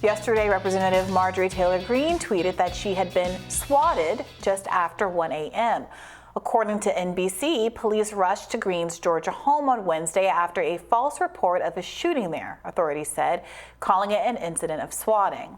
Yesterday, Representative Marjorie Taylor Greene tweeted that she had been swatted just after 1 a.m. According to NBC, police rushed to Greene's Georgia home on Wednesday after a false report of a shooting there, authorities said, calling it an incident of swatting.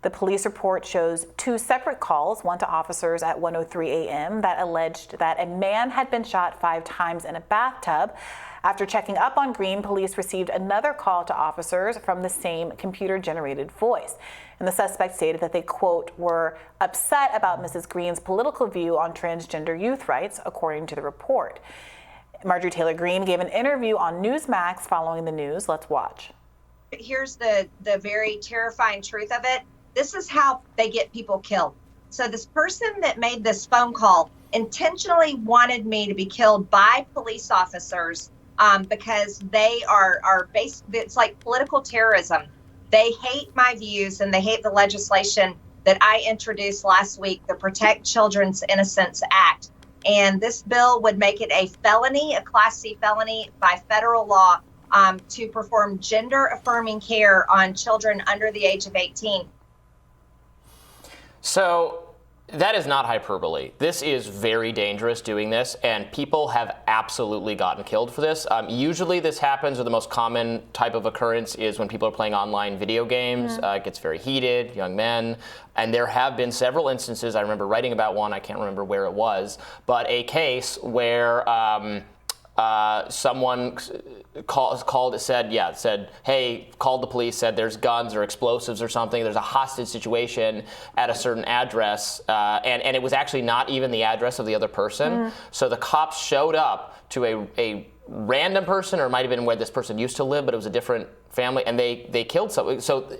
The police report shows two separate calls, one to officers at 1:03 a.m. that alleged that a man had been shot 5 times in a bathtub. After checking up on Greene, police received another call to officers from the same computer-generated voice. And the suspect stated that they, quote, were upset about Mrs. Greene's political view on transgender youth rights, according to the report. Marjorie Taylor Greene gave an interview on Newsmax following the news. Let's watch. Here's the very terrifying truth of it. This is how they get people killed. So this person that made this phone call intentionally wanted me to be killed by police officers because they are based, it's like political terrorism. They hate my views and they hate the legislation that I introduced last week, the Protect Children's Innocence Act. And this bill would make it a felony, a Class C felony by federal law to perform gender-affirming care on children under the age of 18. So that is not hyperbole. This is very dangerous doing this, and people have absolutely gotten killed for this. Usually this happens, or the most common type of occurrence is when people are playing online video games. It gets very heated, young men, and there have been several instances. I remember writing about one, I can't remember where it was, but a case where someone said, hey, called the police, said there's guns or explosives or something, there's a hostage situation at a certain address, and it was actually not even the address of the other person. So the cops showed up to a random person, or it might have been where this person used to live, but it was a different family, and they killed someone. So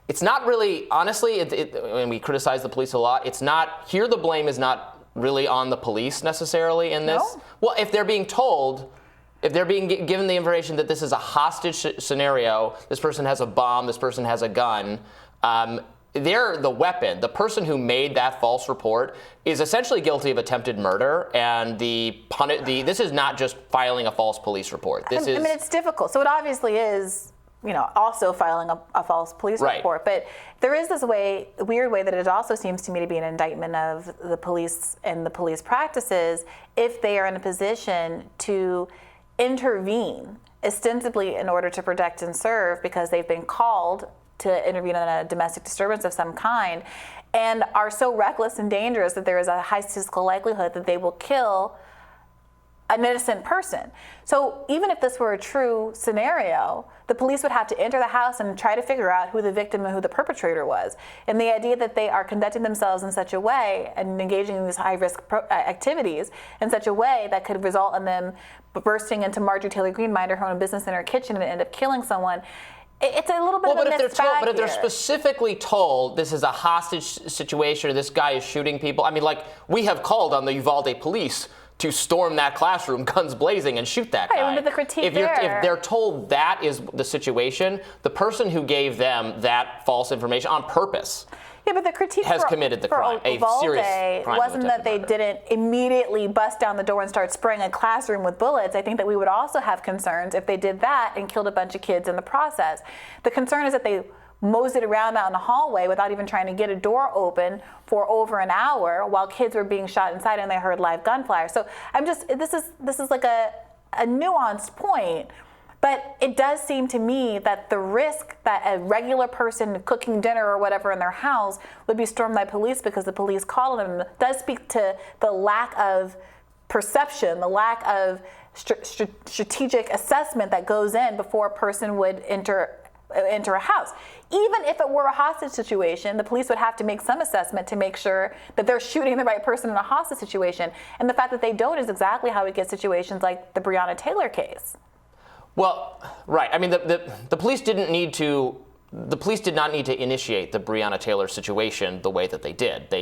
it's not really, honestly, and we criticize the police a lot, it's not, here the blame is not really on the police necessarily in this. No? Well, if they're being told, if they're being given the information that this is a hostage scenario, this person has a bomb, this person has a gun, they're the weapon. The person who made that false report is essentially guilty of attempted murder, and this is not just filing a false police report. I mean, it's difficult. So it obviously is, also filing a false police report. But there is this weird way that it also seems to me to be an indictment of the police and the police practices if they are in a position to intervene ostensibly in order to protect and serve because they've been called to intervene in a domestic disturbance of some kind and are so reckless and dangerous that there is a high statistical likelihood that they will kill an innocent person. So even if this were a true scenario, the police would have to enter the house and try to figure out who the victim and who the perpetrator was. And the idea that they are conducting themselves in such a way and engaging in these high-risk activities in such a way that could result in them bursting into Marjorie Taylor Greene, mind her own business in her kitchen and end up killing someone, it's a little bit of a mixed bag. But if they're specifically told this is a hostage situation or this guy is shooting people, I mean, like, we have called on the Uvalde police to storm that classroom, guns blazing, and shoot that guy. But the critique if they're told that is the situation, the person who gave them that false information on purpose but the critique has committed the crime, a serious crime. Wasn't that they didn't immediately bust down the door and start spraying a classroom with bullets. I think that we would also have concerns if they did that and killed a bunch of kids in the process. The concern is that they moseyed around out in the hallway without even trying to get a door open for over an hour while kids were being shot inside and they heard live gunfire. So this is like a nuanced point, but it does seem to me that the risk that a regular person cooking dinner or whatever in their house would be stormed by police because the police called them does speak to the lack of perception, the lack of strategic assessment that goes in before a person would enter a house. Even if it were a hostage situation, the police would have to make some assessment to make sure that they're shooting the right person in a hostage situation. And the fact that they don't is exactly how we get situations like the Breonna Taylor case. Well, right. I mean, the police didn't need to. The police did not need to initiate the Breonna Taylor situation the way that they did.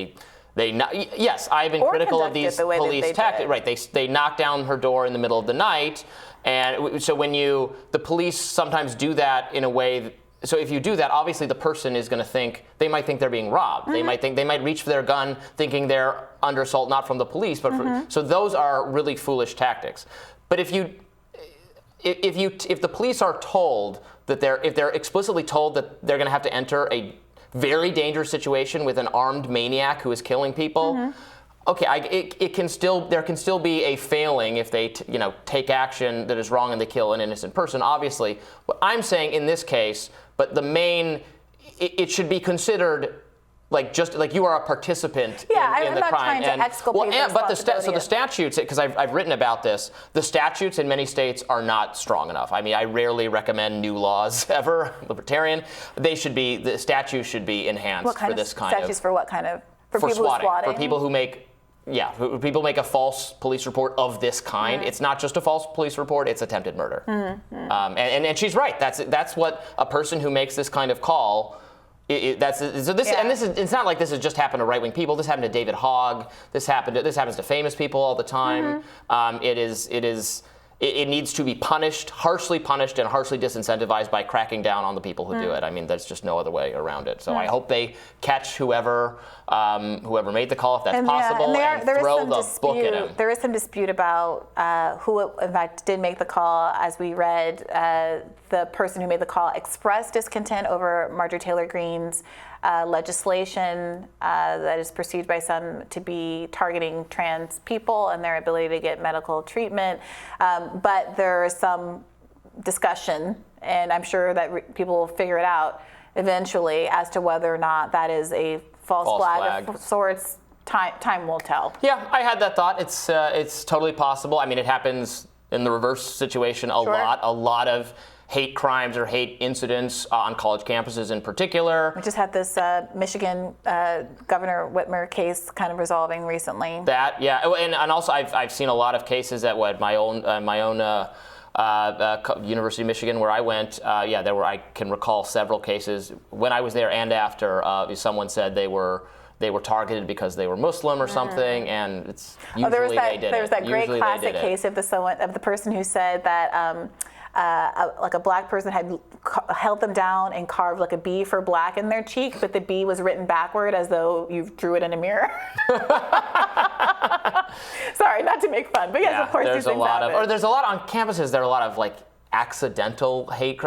Yes, I've been critical of these police tactics. Right. They knocked down her door in the middle of the night. And so the police sometimes do that in a way. So if you do that, obviously the person is going to they might think they're being robbed. Mm-hmm. They might reach for their gun thinking they're under assault, not from the police, but so those are really foolish tactics. But if if the police are told that if they're explicitly told that they're going to have to enter a very dangerous situation with an armed maniac who is killing people, okay, there can still be a failing if they take action that is wrong and they kill an innocent person. Obviously, what I'm saying in this case, but it should be considered just like you are a participant in the crime. I'm not trying to exculpate the responsibility. So the statutes, because I've written about this, the statutes in many states are not strong enough. I mean, I rarely recommend new laws ever. Libertarian, the statutes should be enhanced for this kind of statutes for what kind of for people swatting, swatting? for people who make. Yeah, people make a false police report of this kind. It's not just a false police report; it's attempted murder. And she's right. That's what a person who makes this kind of call. It's not like this has just happened to right-wing people. This happened to David Hogg. This happens to famous people all the time. It needs to be harshly punished, and harshly disincentivized by cracking down on the people who do it. I mean, there's just no other way around it. So I hope they catch whoever made the call, if that's possible, and throw the book at him. There is some dispute about who, in fact, did make the call. As we read, the person who made the call expressed discontent over Marjorie Taylor Greene's legislation that is perceived by some to be targeting trans people and their ability to get medical treatment. But there is some discussion, and I'm sure that people will figure it out eventually, as to whether or not that is a false flag of sorts. Time will tell. Yeah, I had that thought. It's totally possible. I mean, it happens in the reverse situation a lot. A lot of hate crimes or hate incidents on college campuses in particular. We just had this Michigan Governor Whitmer case kind of resolving recently. That, yeah, and also I've seen a lot of cases at my own University of Michigan where I went. I can recall several cases when I was there and after. Someone said they were targeted because they were Muslim or something, and it's usually they did it. There was that great classic case of the person who said that a black person had held them down and carved like a B for black in their cheek, but the B was written backward as though you drew it in a mirror. Sorry, not to make fun, but yes, of course, there's a lot on campuses. There are a lot of accidental hate,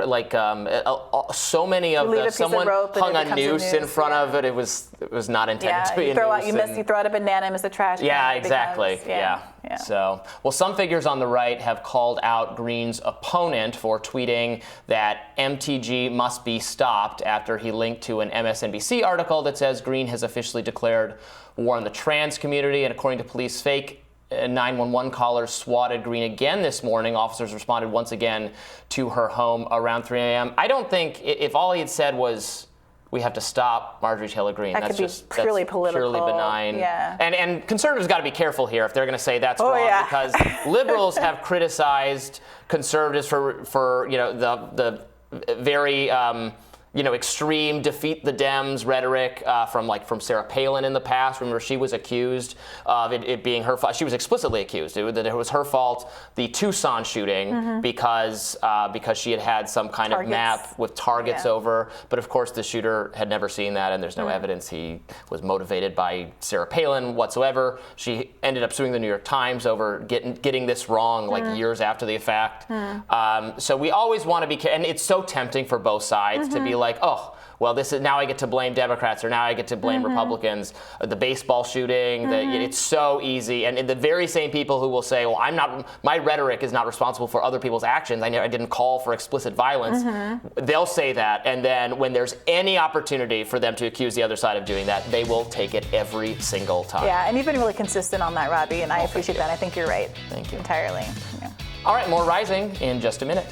so many of someone hung a noose in front of it. It was not intended to be a noose. You throw out a banana and miss a trash can. Yeah, exactly. Yeah. So, some figures on the right have called out Greene's opponent for tweeting that MTG must be stopped after he linked to an MSNBC article that says Greene has officially declared war on the trans community, and according to police, fake 911 callers swatted Greene again this morning. Officers responded once again to her home around 3 a.m. I don't think if all he had said was, we have to stop Marjorie Taylor Greene, that's purely political. Purely benign. Yeah. And conservatives got to be careful here if they're going to say that's wrong, because liberals have criticized conservatives for the very extreme defeat the Dems rhetoric from Sarah Palin in the past. Remember, she was accused of it being her fault. She was explicitly accused that it was her fault, the Tucson shooting, because she had some kind of map with targets over. But of course, the shooter had never seen that, and there's no evidence he was motivated by Sarah Palin whatsoever. She ended up suing the New York Times over getting this wrong years after the fact. So we always want to be careful, and it's so tempting for both sides to be like, oh, well, this is now I get to blame Democrats, or now I get to blame Republicans. The baseball shooting, it's so easy. And the very same people who will say, well, my rhetoric is not responsible for other people's actions. I didn't call for explicit violence. They'll say that, and then when there's any opportunity for them to accuse the other side of doing that, they will take it every single time. Yeah, and you've been really consistent on that, Robbie, and I appreciate that. I think you're right. Thank you. Entirely. Yeah. All right, more Rising in just a minute.